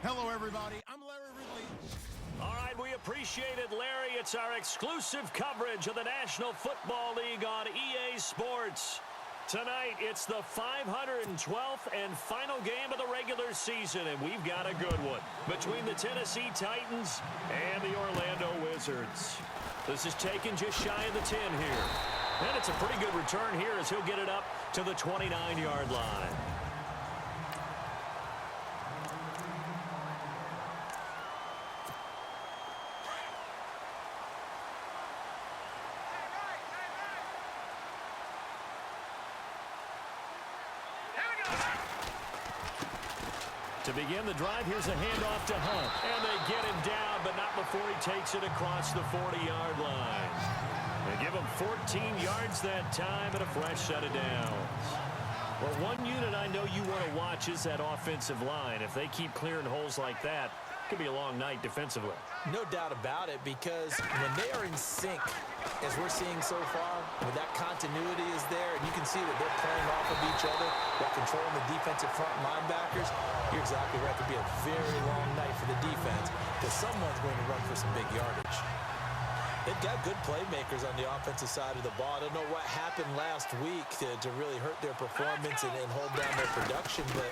Hello, everybody. I'm Larry Ridley. All right, we appreciate it, Larry. It's our exclusive coverage of the National Football League on EA Sports. Tonight, it's the 512th and final game of the regular season, and we've got a good one between the Tennessee Titans and the Orlando Wizards. This is taken just shy of the 10 here. And it's a pretty good return here as he'll get it up to the 29-yard line. To begin the drive, here's a handoff to Hunt. And they get him down, but not before he takes it across the 40-yard line. They give him 14 yards that time and a fresh set of downs. Well, one unit I know you want to watch is that offensive line. If they keep clearing holes like that, it could be a long night defensively. No doubt about it, because when they are in sync, as we're seeing so far, when that continuity is there, and you can see that they're playing off of each other while controlling the defensive front linebackers, you're exactly right. It could be a very long night for the defense because someone's going to run for some big yardage. They've got good playmakers on the offensive side of the ball. I don't know what happened last week to really hurt their performance and hold down their production, but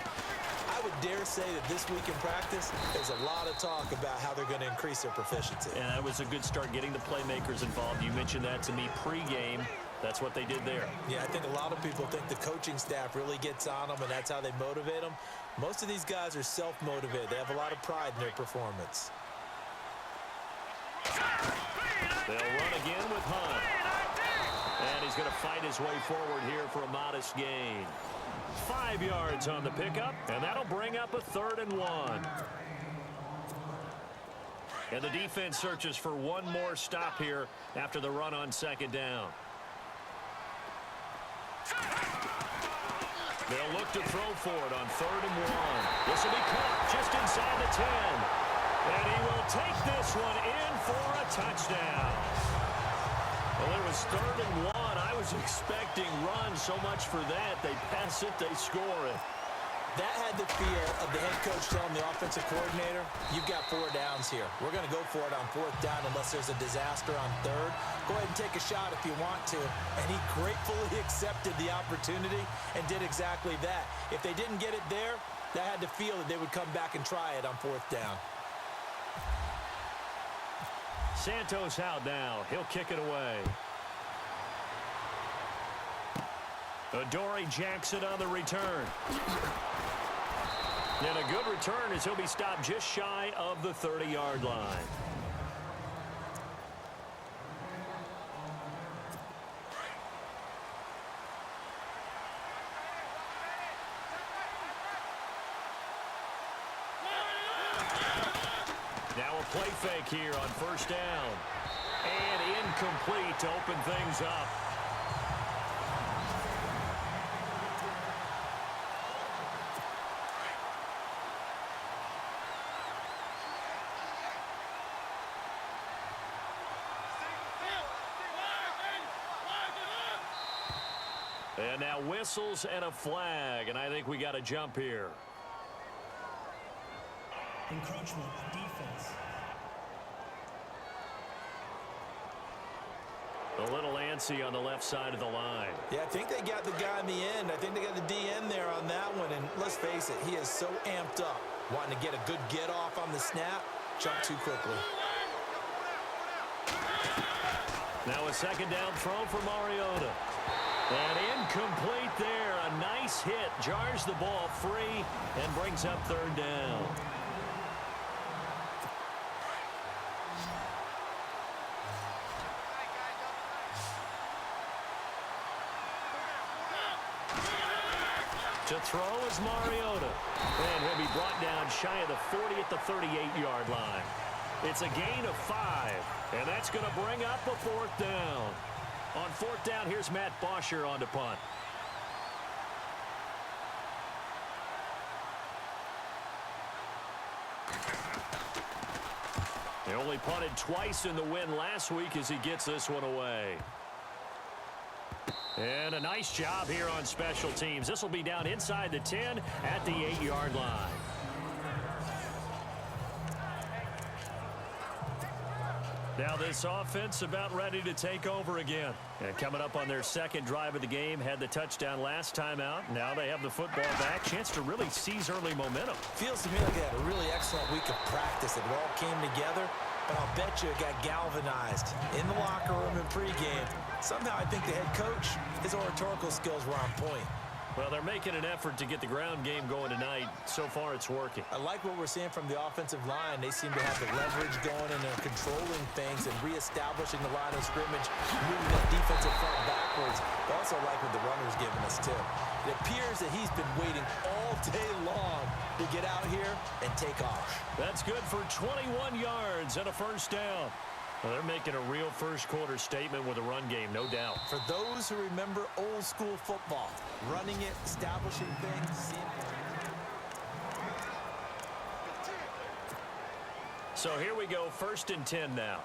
I would dare say that this week in practice, there's a lot of talk about how they're going to increase their proficiency. And that was a good start getting the playmakers involved. You mentioned that to me pregame. That's what they did there. Yeah, I think a lot of people think the coaching staff really gets on them, and that's how they motivate them. Most of these guys are self-motivated. They have a lot of pride in their performance. They'll run again with Hunt. And he's going to fight his way forward here for a modest gain. 5 yards on the pickup, and that'll bring up a 3rd and 1. And the defense searches for one more stop here after the run on 2nd down. They'll look to throw for it on 3rd and 1. This will be caught just inside the 10. And he will take this one in for a touchdown. Well, it was 3rd and 1. I was expecting runs so much for that. They pass it, they score it. That had the feel of the head coach telling the offensive coordinator, you've got 4 downs here. We're going to go for it on 4th down unless there's a disaster on 3rd. Go ahead and take a shot if you want to. And he gratefully accepted the opportunity and did exactly that. If they didn't get it there, that had the feel that they would come back and try it on 4th down. Santos out now. He'll kick it away. Adoree Jackson on the return. And a good return as he'll be stopped just shy of the 30-yard line. Now a play fake here on 1st down. And incomplete to open things up. And now whistles and a flag, and I think we got a jump here. Encroachment, defense. A little antsy on the left side of the line. Yeah, I think they got the guy in the end. I think they got the DN there on that one. And let's face it, he is so amped up, wanting to get a good get off on the snap, jump too quickly. Now a 2nd down throw for Mariota. And incomplete there. A nice hit. Jars the ball free and brings up 3rd down. To throw is Mariota. And he'll be brought down shy of the 40 at the 38-yard line. It's a gain of 5. And that's going to bring up a 4th down. On 4th down, here's Matt Bosher on to punt. They only punted twice in the win last week as he gets this one away. And a nice job here on special teams. This will be down inside the 10 at the 8-yard line. Now this offense about ready to take over again. And coming up on their second drive of the game, had the touchdown last time out. Now they have the football back. Chance to really seize early momentum. Feels to me like they had a really excellent week of practice. It all came together, but I'll bet you it got galvanized in the locker room in pregame. Somehow I think the head coach, his oratorical skills were on point. Well, they're making an effort to get the ground game going tonight. So far, it's working. I like what we're seeing from the offensive line. They seem to have the leverage going, and they're controlling things and reestablishing the line of scrimmage, moving that defensive front backwards. I also like what the runner's giving us, too. It appears that he's been waiting all day long to get out here and take off. That's good for 21 yards and a first down. Well, they're making a real first-quarter statement with a run game, no doubt. For those who remember old-school football, running it, establishing things. So here we go, 1st and 10 now.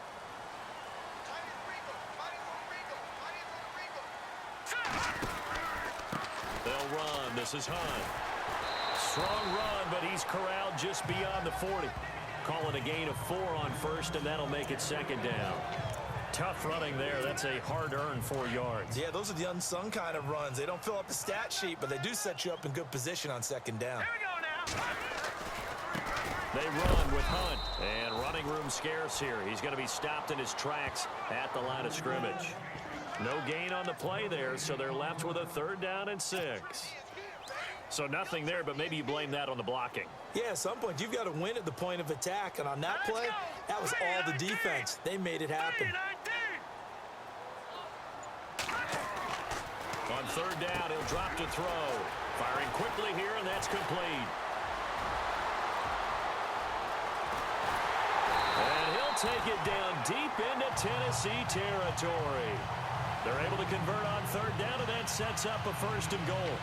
They'll run. This is Hunt. Strong run, but he's corralled just beyond the 40. Calling a gain of 4 on first, and that'll make it second down. Tough running there. That's a hard-earned 4 yards. Yeah, those are the unsung kind of runs. They don't fill up the stat sheet, but they do set you up in good position on second down. Here we go now. They run with Hunt, and running room scarce here. He's going to be stopped in his tracks at the line of scrimmage. No gain on the play there, so they're left with a 3rd down and 6. So nothing there, but maybe you blame that on the blocking. Yeah, at some point, you've got to win at the point of attack. And on that play, that was all the defense. They made it happen. On 3rd down, he'll drop to throw. Firing quickly here, and that's complete. And he'll take it down deep into Tennessee territory. They're able to convert on 3rd down, and that sets up a 1st and goal.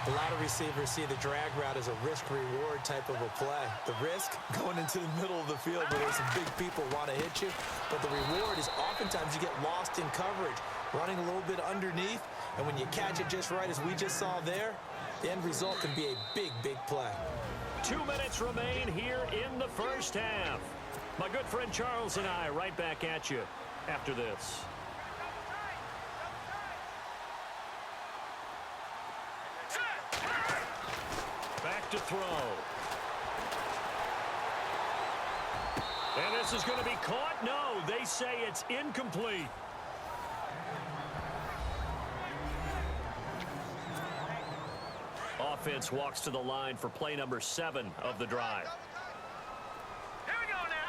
A lot of receivers see the drag route as a risk-reward type of a play. The risk, going into the middle of the field where there's some big people want to hit you. But the reward is oftentimes you get lost in coverage, running a little bit underneath. And when you catch it just right, as we just saw there, the end result can be a big, big play. 2 minutes remain here in the first half. My good friend Charles and I right back at you after this. Back to throw. And this is going to be caught. No, they say it's incomplete. Offense walks to the line for play number 7 of the drive. Here we go now.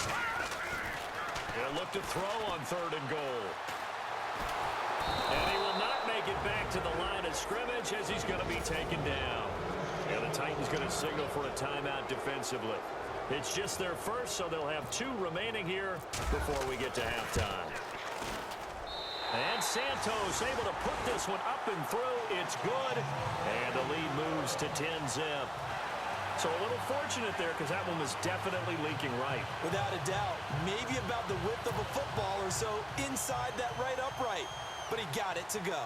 He'll look to throw on 3rd and goal. And he will not make it back to the line of scrimmage as he's going to be taken down. And the Titans going to signal for a timeout defensively. It's just their first, so they'll have 2 remaining here before we get to halftime. And Santos able to put this one up and through. It's good. And the lead moves to 10-zip. So a little fortunate there because that one was definitely leaking right. Without a doubt. Maybe about the width of a football or so inside that right upright. But he got it to go.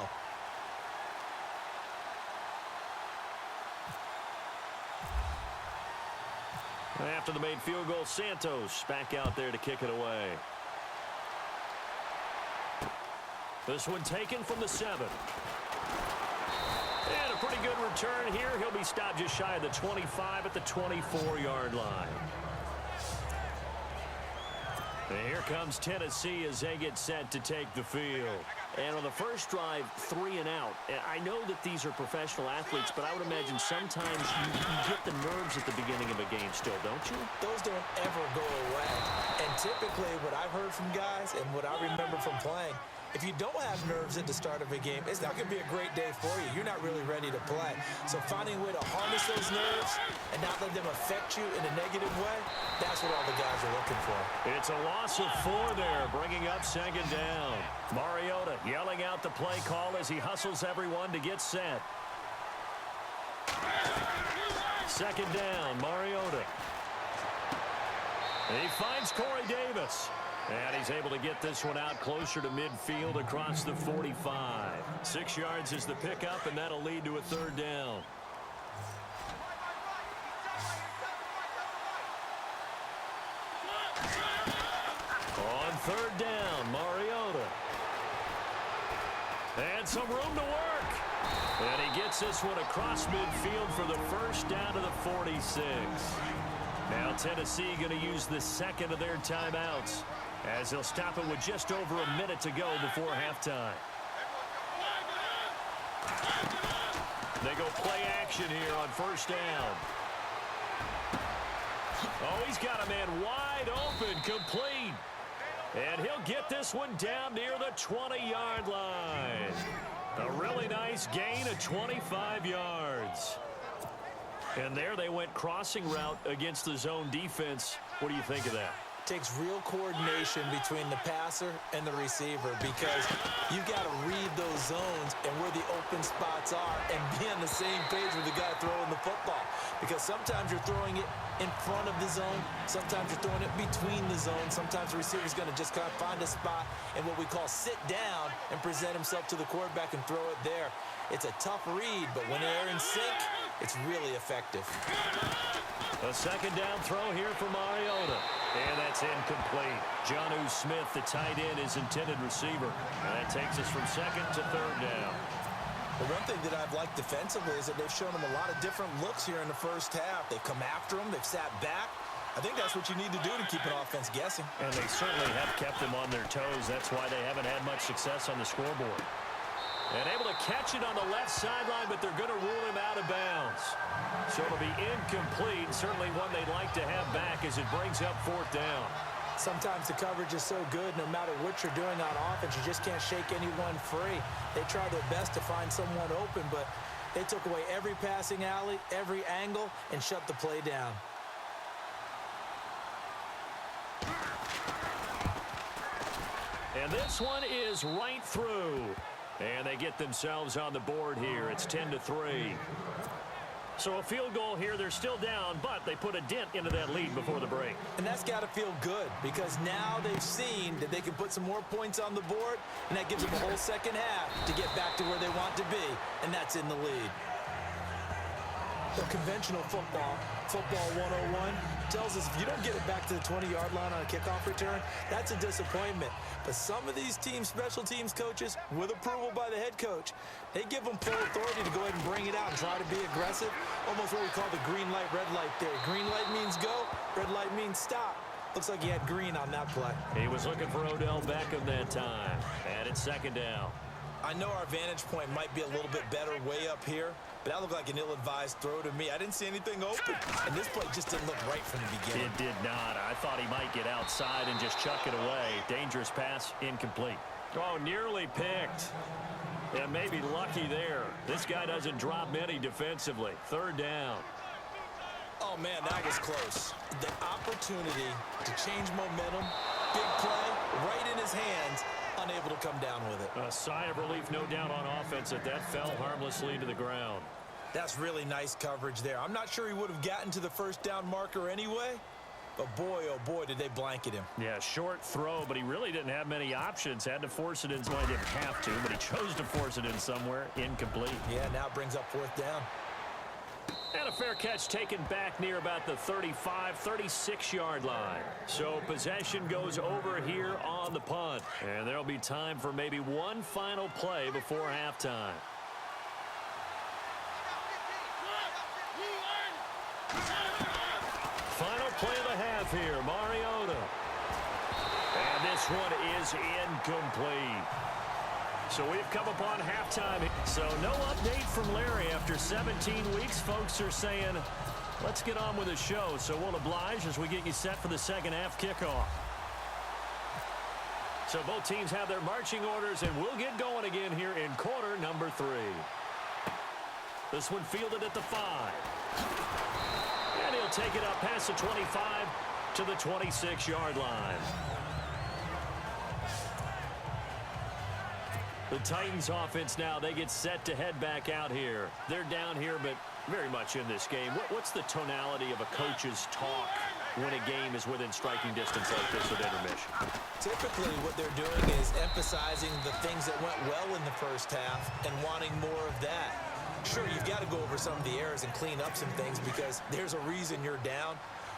After the made field goal, Santos back out there to kick it away. This one taken from the 7. And a pretty good return here. He'll be stopped just shy of the 25 at the 24-yard line. And here comes Tennessee as they get set to take the field. And on the first drive, 3 and out. I know that these are professional athletes, but I would imagine sometimes you get the nerves at the beginning of a game still, don't you? Those don't ever go away. And typically what I've heard from guys and what I remember from playing, if you don't have nerves at the start of a game, it's not going to be a great day for you. You're not really ready to play. So finding a way to harness those nerves and not let them affect you in a negative way, that's what all the guys are looking for. It's a loss of 4 there, bringing up 2nd down. Mariota yelling out the play call as he hustles everyone to get set. 2nd down, Mariota. And he finds Corey Davis. And he's able to get this one out closer to midfield across the 45. 6 yards is the pickup, and that'll lead to a 3rd down. third down, Mariota. And some room to work. And he gets this one across midfield for the first down to the 46. Now Tennessee going to use the second of their timeouts as they'll stop it with just over a minute to go before halftime. They go play action here on first down. Oh, he's got a man wide open, complete. And he'll get this one down near the 20-yard line. A really nice gain of 25 yards. And there they went crossing route against the zone defense. What do you think of that? Takes real coordination between the passer and the receiver because you've got to read those zones and where the open spots are and be on the same page with the guy throwing the football. Because sometimes you're throwing it in front of the zone. Sometimes you're throwing it between the zones. Sometimes the receiver's going to just kind of find a spot and what we call sit down and present himself to the quarterback and throw it there. It's a tough read, but when they're in sync, it's really effective. A second down throw here for Mariota. And that's incomplete. Jonnu Smith, the tight end, is intended receiver. And that takes us from second to third down. The one thing that I've liked defensively is that they've shown them a lot of different looks here in the first half. They've come after them. They've sat back. I think that's what you need to do to keep an offense guessing. And they certainly have kept them on their toes. That's why they haven't had much success on the scoreboard. And able to catch it on the left sideline, but they're going to rule him out of bounds. So it'll be incomplete, certainly one they'd like to have back as it brings up fourth down. Sometimes the coverage is so good, no matter what you're doing on offense, you just can't shake anyone free. They try their best to find someone open, but they took away every passing alley, every angle, and shut the play down. And this one is right through. And they get themselves on the board here. It's 10-3. So a field goal here. They're still down, but they put a dent into that lead before the break. And that's got to feel good because now they've seen that they can put some more points on the board, and that gives them a whole second half to get back to where they want to be, and that's in the lead. The conventional football 101, tells us if you don't get it back to the 20-yard line on a kickoff return, that's a disappointment. But some of these team special teams coaches, with approval by the head coach, they give them full authority to go ahead and bring it out and try to be aggressive. Almost what we call the green light, red light theory. Green light means go, red light means stop. Looks like he had green on that play. He was looking for Odell Beckham that time. And it's second down. I know our vantage point might be a little bit better way up here, but that looked like an ill-advised throw to me. I didn't see anything open, and this play just didn't look right from the beginning. It did not. I thought he might get outside and just chuck it away. Dangerous pass, incomplete. Oh, nearly picked. Yeah, maybe lucky there. This guy doesn't drop many defensively. Third down. Oh, man, that was close. The opportunity to change momentum, big play, right in his hands, unable to come down with it. A sigh of relief, no doubt, on offense that fell harmlessly to the ground. That's really nice coverage there. I'm not sure he would have gotten to the first down marker anyway, but boy, oh boy, did they blanket him. Yeah, short throw, but he really didn't have many options. Had to force it in. Well, he didn't have to, but he chose to force it in somewhere. Incomplete. Yeah, now it brings up fourth down. And a fair catch taken back near about the 35, 36-yard line. So possession goes over here on the punt. And there'll be time for maybe one final play before halftime. Final play of the half here, Mariota. And this one is incomplete. So we've come upon halftime. So no update from Larry after 17 weeks. Folks are saying, let's get on with the show. So we'll oblige as we get you set for the second half kickoff. So both teams have their marching orders, and we'll get going again here in quarter number 3. This one fielded at the 5. And he'll take it up past the 25 to the 26-yard line. The Titans offense now, they get set to head back out here. They're down here, but very much in this game. What's the tonality of a coach's talk when a game is within striking distance like this at intermission? Typically, what they're doing is emphasizing the things that went well in the first half and wanting more of that. Sure, you've got to go over some of the errors and clean up some things because there's a reason you're down.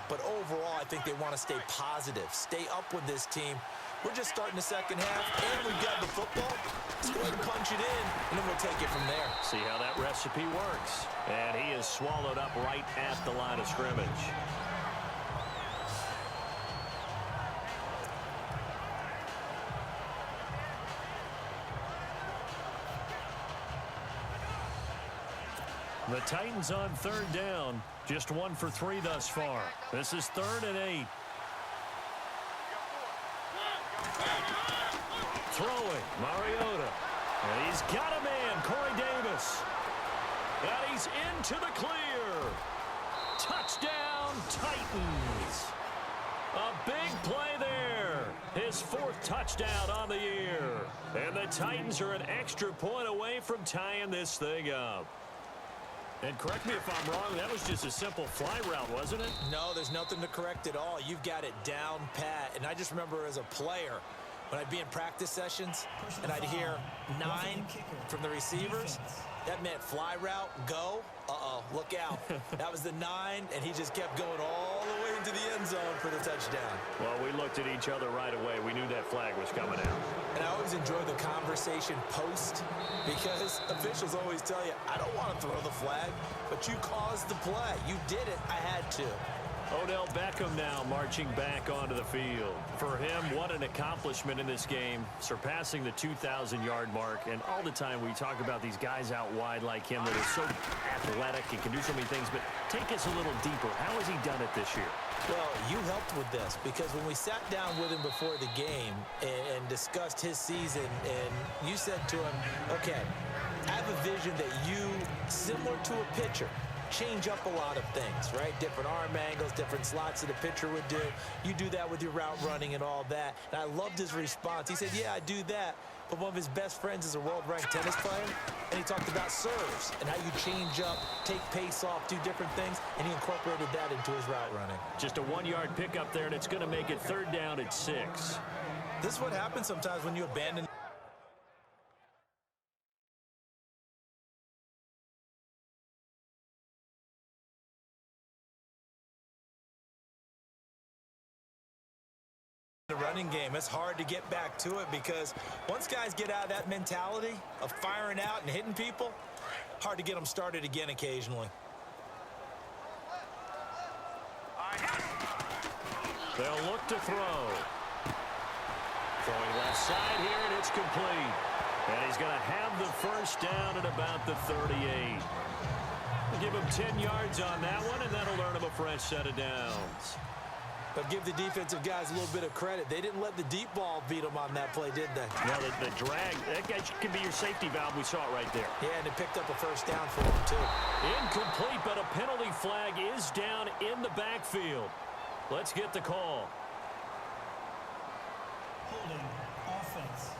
But overall, I think they want to stay positive, stay up with this team, We're just starting the second half, and we've got the football. Let's go ahead and punch it in, and then we'll take it from there. See how that recipe works. And he is swallowed up right at the line of scrimmage. The Titans on third down. Just 1 for 3 thus far. This is 3rd and 8. Throwing, Mariota. And he's got a man, Corey Davis. And he's into the clear. Touchdown, Titans. A big play there. His 4th touchdown on the year. And the Titans are an extra point away from tying this thing up. And correct me if I'm wrong, that was just a simple fly route, wasn't it? No, there's nothing to correct at all. You've got it down pat. And I just remember as a player, when I'd be in practice sessions and I'd hear 9 from the receivers, that meant fly route, go. Uh-oh, look out. That was the 9, and he just kept going all the way into the end zone for the touchdown. Well, we looked at each other right away. We knew that flag was coming out. And I always enjoy the conversation post because officials always tell you, I don't want to throw the flag, but you caused the play. You did it. I had to. Odell Beckham now marching back onto the field. For him, what an accomplishment in this game, surpassing the 2,000-yard mark. And all the time we talk about these guys out wide like him that are so athletic and can do so many things. But take us a little deeper. How has he done it this year? Well, you helped with this because when we sat down with him before the game and discussed his season, and you said to him, okay, I have a vision that you, similar to a pitcher, change up a lot of things, right? Different arm angles, different slots that a pitcher would do. You do that with your route running and all that. And I loved his response. He said, yeah, I do that. But one of his best friends is a world-ranked tennis player, and he talked about serves and how you change up, take pace off, do different things, and he incorporated that into his route running. Just a 1-yard pickup there, and it's going to make it 3rd down at 6. This is what happens sometimes when you abandon the running game. It's hard to get back to it because once guys get out of that mentality of firing out and hitting people, hard to get them started again occasionally. They'll look to throw. Throwing left side here, and it's complete. And he's going to have the first down at about the 38. We'll give him 10 yards on that one, and that'll earn him a fresh set of downs. But give the defensive guys a little bit of credit. They didn't let the deep ball beat them on that play, did they? Well, the drag, that can be your safety valve. We saw it right there. Yeah, and it picked up a first down for them, too. Incomplete, but a penalty flag is down in the backfield. Let's get the call. Holding offense.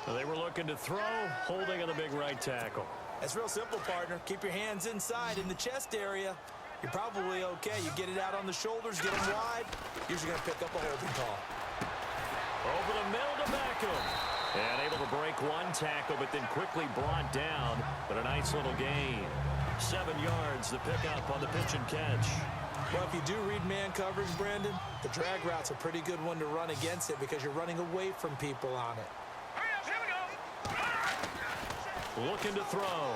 So they were looking to throw, holding on the big right tackle. It's real simple, partner. Keep your hands inside in the chest area. You're probably okay. You get it out on the shoulders, get them wide. Usually going to pick up a holding call. Over the middle to Beckham. And able to break one tackle, but then quickly brought down. But a nice little gain. 7 yards, the pickup on the pitch and catch. Well, if you do read man coverage, Brandon, the drag route's a pretty good one to run against it because you're running away from people on it. Looking to throw.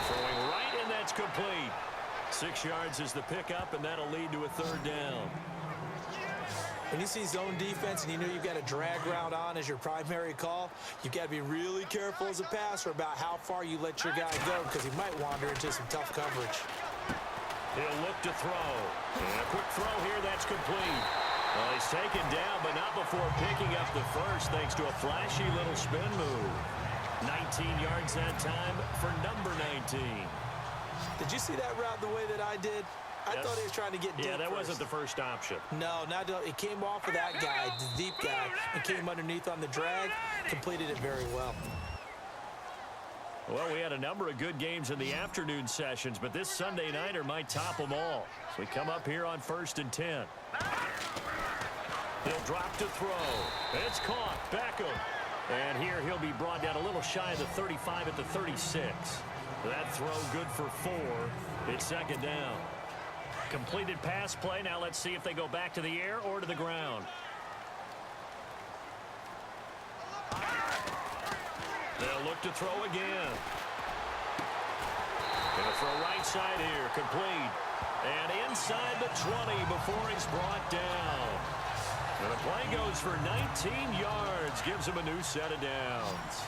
Throwing right, and that's complete. 6 yards is the pickup, and that'll lead to a 3rd down. When you see zone defense and you know you've got a drag route on as your primary call, you've got to be really careful as a passer about how far you let your guy go because he might wander into some tough coverage. He'll look to throw. And a quick throw here, that's complete. Well, he's taken down, but not before picking up the first thanks to a flashy little spin move. 19 yards that time for number 19. Did you see that route the way that I did? I thought he was trying to get deep. Yeah, that first. wasn't the first option. No, it came off of that guy, the deep guy, and came underneath on the drag, completed it very well. Well, we had a number of good games in the afternoon sessions, but this Sunday nighter might top them all. So we come up here on 1st and 10. He'll drop to throw. It's caught. Beckham. And here he'll be brought down a little shy of the 35 at the 36. That throw good for 4. It's 2nd down. Completed pass play. Now let's see if they go back to the air or to the ground. They'll look to throw again. Going to throw right side here. Complete. And inside the 20 before he's brought down. And the play goes for 19 yards. Gives him a new set of downs.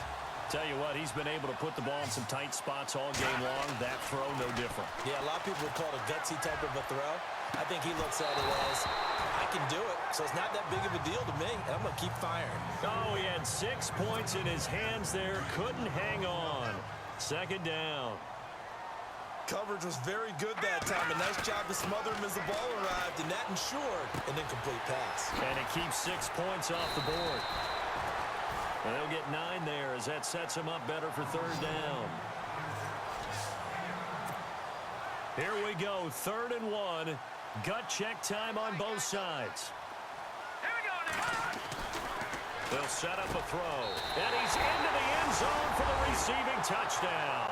Tell you what, he's been able to put the ball in some tight spots all game long. That throw, no different. Yeah, a lot of people would call it a gutsy type of a throw. I think he looks at it as, I can do it, so it's not that big of a deal to me, and I'm going to keep firing. Oh, he had 6 points in his hands there. Couldn't hang on. Second down. Coverage was very good that time. A nice job to smother him as the ball arrived, and that ensured an incomplete pass. And it keeps 6 points off the board. And they'll get 9 there as that sets him up better for third down. Here we go, 3rd and 1. Gut check time on both sides. Here we go now. They'll set up a throw. And he's into the end zone for the receiving touchdown.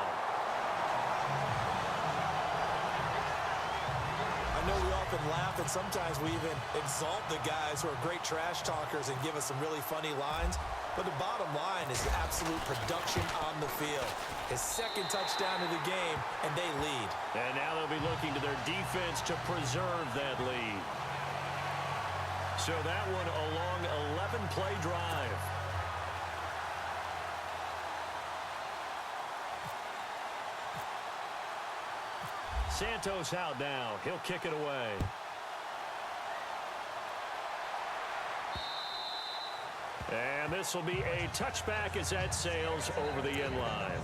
I know we often laugh, and sometimes we even exalt the guys who are great trash talkers and give us some really funny lines. But the bottom line is absolute production on the field. His 2nd touchdown of the game, and they lead. And now they'll be looking to their defense to preserve that lead. So that one a long 11-play drive. Santos out now. He'll kick it away. And this will be a touchback as that sails over the end line.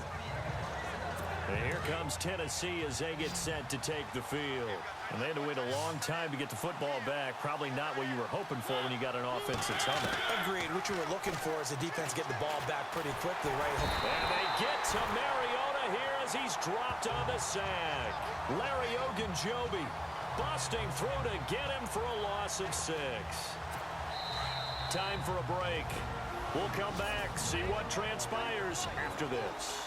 And here comes Tennessee as they get set to take the field. And they had to wait a long time to get the football back. Probably not what you were hoping for when you got an offense that's humming. Agreed. What you were looking for is the defense getting the ball back pretty quickly, right? And they get to Mariota here as he's dropped on the sack. Larry Ogunjobi busting through to get him for a loss of 6. Time for a break. We'll come back, see what transpires after this.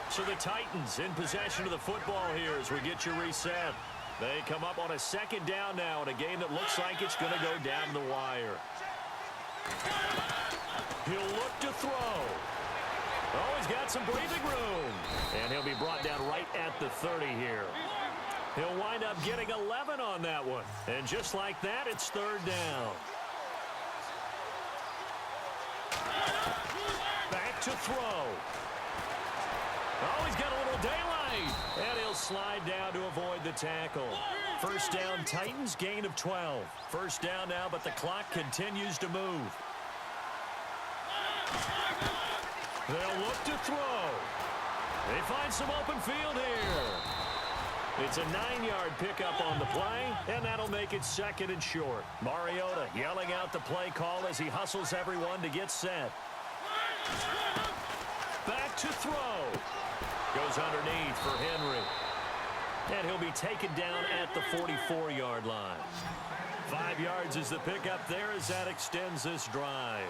So the Titans in possession of the football here as we get you reset. They come up on a 2nd down now in a game that looks like it's going to go down the wire. He'll look to throw. Oh, he's got some breathing room. And he'll be brought down right at the 30 here. He'll wind up getting 11 on that one. And just like that, it's 3rd down. Back to throw. Oh, he's got a little daylight. And he'll slide down to avoid the tackle. First down, Titans, gain of 12. First down now, but the clock continues to move. They'll look to throw. They find some open field here. It's a 9-yard pickup on the play, and that'll make it 2nd and short. Mariota yelling out the play call as he hustles everyone to get set. Back to throw. Goes underneath for Henry. And he'll be taken down at the 44-yard line. 5 yards is the pickup there as that extends this drive.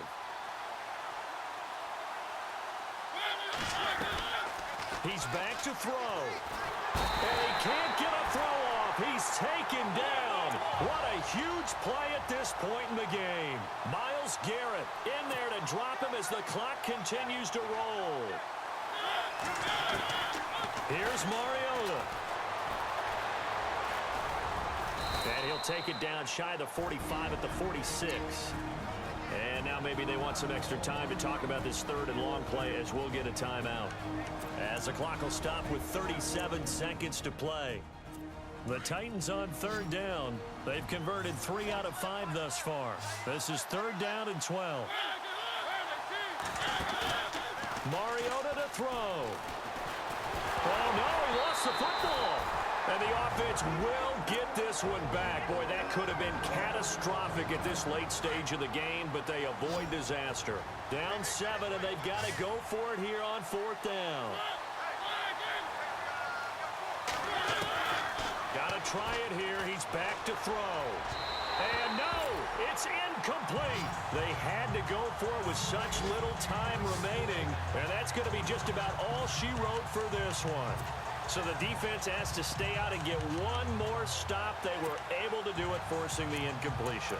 He's back to throw. And he can't get a throw off. He's taken down. What a huge play at this point in the game. Myles Garrett in there to drop him as the clock continues to roll. Here's Mariota. And he'll take it down shy of the 45 at the 46. And now maybe they want some extra time to talk about this 3rd and long play as we'll get a timeout. As the clock will stop with 37 seconds to play. The Titans on 3rd down. They've converted 3 out of 5 thus far. This is 3rd down and 12. Mariota to throw. Oh, no, he lost the football. And the offense will get this one back. Boy, that could have been catastrophic at this late stage of the game, but they avoid disaster. Down 7, and they've got to go for it here on 4th down. Got to try it here. He's back to throw. And no, it's incomplete. They had to go for it with such little time remaining, and that's going to be just about all she wrote for this one. So the defense has to stay out and get one more stop. They were able to do it, forcing the incompletion.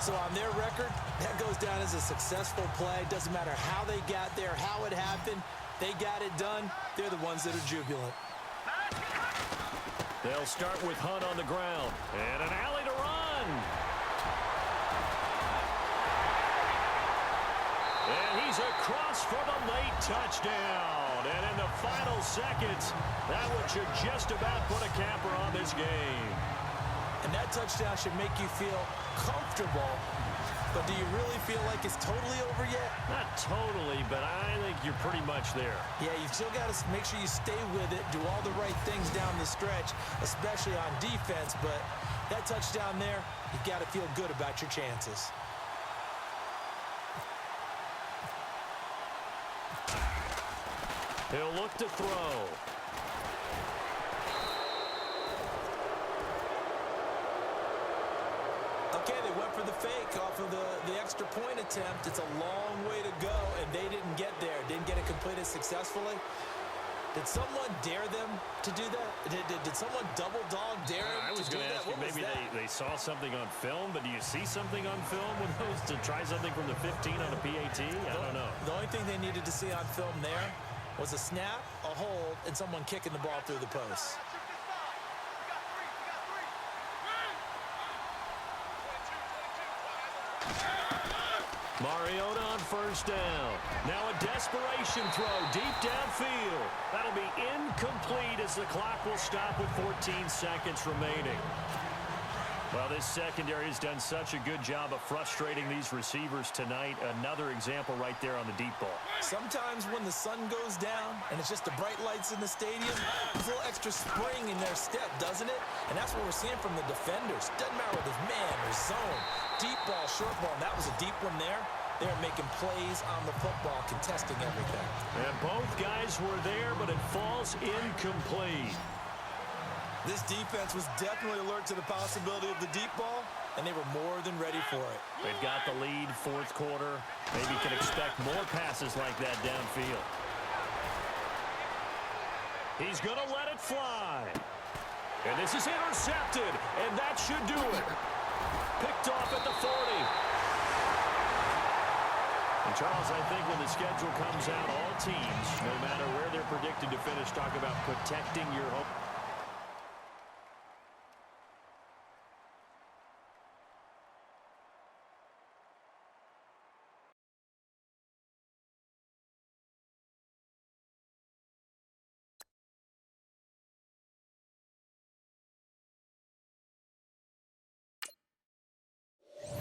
So on their record, that goes down as a successful play. Doesn't matter how they got there, how it happened. They got it done. They're the ones that are jubilant. They'll start with Hunt on the ground. And an alley to run. And he's across for the late touchdown. And in the final seconds, that one should just about put a capper on this game. And that touchdown should make you feel comfortable. But do you really feel like it's totally over yet? Not totally, but I think you're pretty much there. Yeah, you've still got to make sure you stay with it, do all the right things down the stretch, especially on defense. But that touchdown there, you've got to feel good about your chances. He'll look to throw. Okay, they went for the fake off of the extra point attempt. It's a long way to go, and they didn't get there. Didn't get it completed successfully. Did someone dare them to do that? Did someone double dog dare them I was to do going to that? ask you, What was maybe that? they saw something on film, but do you see something on film with those to try something from the 15 on a PAT? I don't know. The only thing they needed to see on film there was a snap, a hold, and someone kicking the ball through the post. Mariota on first down. Now a desperation throw deep downfield. That'll be incomplete as the clock will stop with 14 seconds remaining. Well, this secondary has done such a good job of frustrating these receivers tonight. Another example right there on the deep ball. Sometimes when the sun goes down and it's just the bright lights in the stadium, there's a little extra spring in their step, doesn't it? And that's what we're seeing from the defenders. Doesn't matter whether it's man or zone. Deep ball, short ball. And that was a deep one there. They're making plays on the football, contesting everything. And both guys were there, but it falls incomplete. This defense was definitely alert to the possibility of the deep ball, and they were more than ready for it. They've got the lead, fourth quarter. Maybe can expect more passes like that downfield. He's going to let it fly. And this is intercepted, and that should do it. Picked off at the 40. And Charles, I think when the schedule comes out, all teams, no matter where they're predicted to finish, talk about protecting your home.